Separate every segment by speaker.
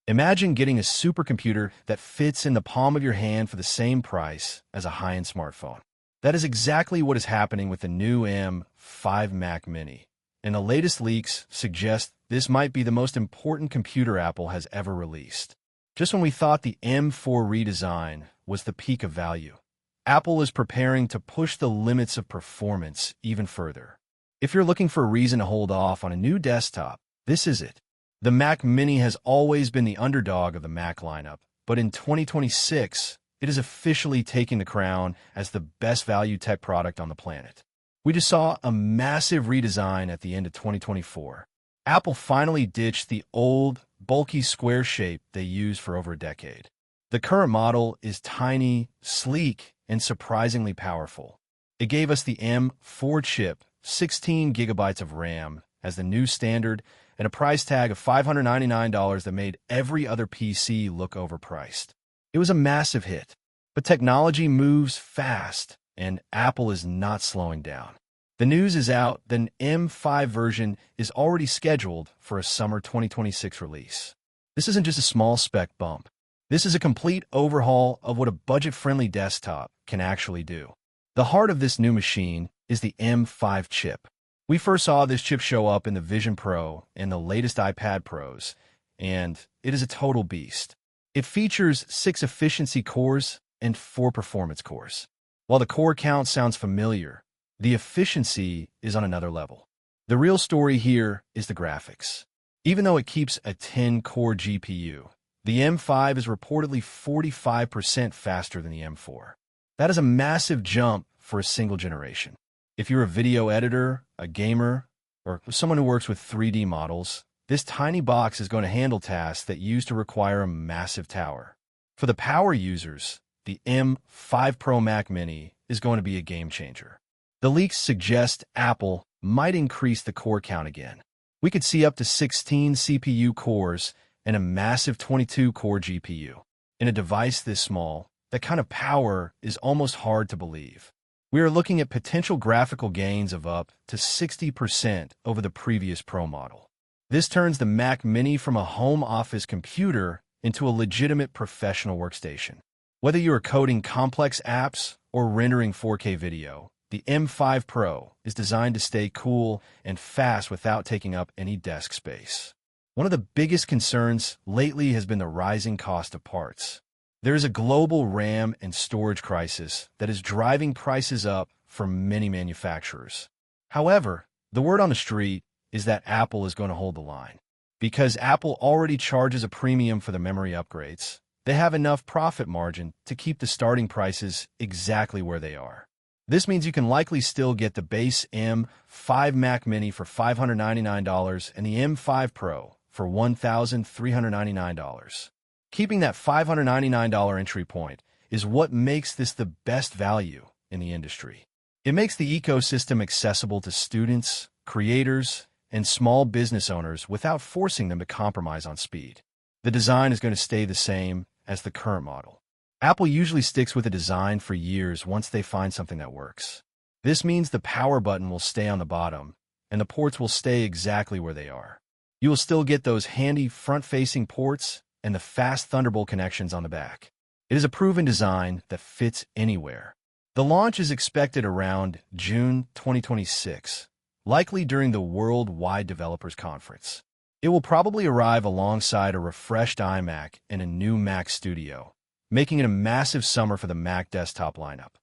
Speaker 1: Imagine getting a supercomputer that fits in the palm of your hand for the same price as a high-end smartphone. That is exactly what is happening with the new M5 Mac Mini, and the latest leaks suggest this might be the most important computer Apple has ever released. Just when we thought the M4 redesign was the peak of value, Apple is preparing to push the limits of performance even further. If you're looking for a reason to hold off on a new desktop, this is it. The Mac Mini has always been the underdog of the Mac lineup, but in 2026, it is officially taking the crown as the best value tech product on the planet. We just saw a massive redesign at the end of 2024. Apple finally ditched the old, bulky square shape they used for over a decade. The current model is tiny, sleek, and surprisingly powerful. It gave us the M4 chip, 16 gigabytes of RAM as the new standard, and a price tag of $599 that made every other PC look overpriced. It was a massive hit, but technology moves fast, and Apple is not slowing down. The news is out that an M5 version is already scheduled for a summer 2026 release. This isn't just a small spec bump. This is a complete overhaul of what a budget-friendly desktop can actually do. The heart of this new machine is the M5 chip. We first saw this chip show up in the Vision Pro and the latest iPad Pros, and it is a total beast. It features 6 efficiency cores and 4 performance cores. While the core count sounds familiar, the efficiency is on another level. The real story here is the graphics. Even though it keeps a 10-core GPU, the M5 is reportedly 45% faster than the M4. That is a massive jump for a single generation. If you're a video editor, a gamer, or someone who works with 3D models, this tiny box is going to handle tasks that used to require a massive tower. For the power users, the M5 Pro Mac Mini is going to be a game changer. The leaks suggest Apple might increase the core count again. We could see up to 16 CPU cores and a massive 22-core GPU. In a device this small, that kind of power is almost hard to believe. We are looking at potential graphical gains of up to 60% over the previous Pro model. This turns the Mac Mini from a home office computer into a legitimate professional workstation. Whether you are coding complex apps or rendering 4K video, the M5 Pro is designed to stay cool and fast without taking up any desk space. One of the biggest concerns lately has been the rising cost of parts. There is a global RAM and storage crisis that is driving prices up for many manufacturers. However, the word on the street is that Apple is going to hold the line. Because Apple already charges a premium for the memory upgrades, they have enough profit margin to keep the starting prices exactly where they are. This means you can likely still get the base M5 Mac Mini for $599 and the M5 Pro for $1,399. Keeping that $599 entry point is what makes this the best value in the industry. It makes the ecosystem accessible to students, creators, and small business owners without forcing them to compromise on speed. The design is going to stay the same as the current model. Apple usually sticks with a design for years once they find something that works. This means the power button will stay on the bottom, and the ports will stay exactly where they are. You will still get those handy front-facing ports and the fast Thunderbolt connections on the back. It is a proven design that fits anywhere. The launch is expected around June 2026, likely during the Worldwide Developers Conference. It will probably arrive alongside a refreshed iMac and a new Mac Studio, making it a massive summer for the Mac desktop lineup.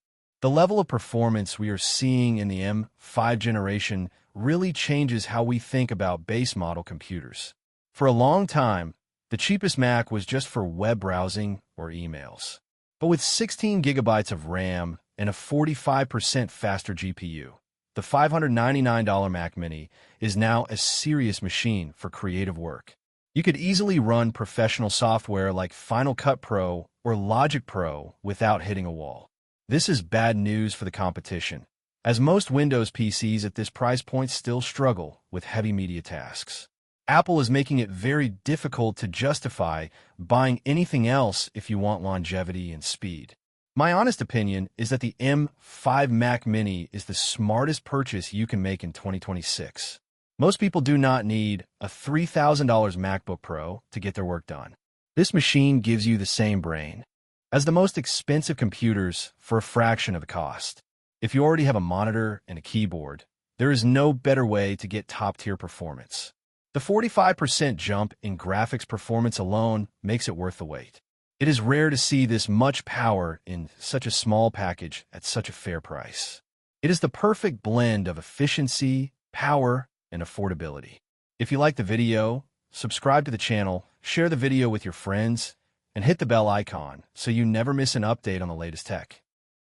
Speaker 1: The level of performance we are seeing in the M5 generation really changes how we think about base model computers. For a long time, the cheapest Mac was just for web browsing or emails. But with 16 gigabytes of RAM and a 45% faster GPU, the $599 Mac Mini is now a serious machine for creative work. You could easily run professional software like Final Cut Pro or Logic Pro without hitting a wall. This is bad news for the competition, as most Windows PCs at this price point still struggle with heavy media tasks. Apple is making it very difficult to justify buying anything else if you want longevity and speed. My honest opinion is that the M5 Mac Mini is the smartest purchase you can make in 2026. Most people do not need a $3,000 MacBook Pro to get their work done. This machine gives you the same brain as the most expensive computers for a fraction of the cost. If you already have a monitor and a keyboard, there is no better way to get top-tier performance. The 45% jump in graphics performance alone makes it worth the wait. It is rare to see this much power in such a small package at such a fair price. It is the perfect blend of efficiency, power, and affordability. If you like the video, subscribe to the channel, share the video with your friends, and hit the bell icon so you never miss an update on the latest tech.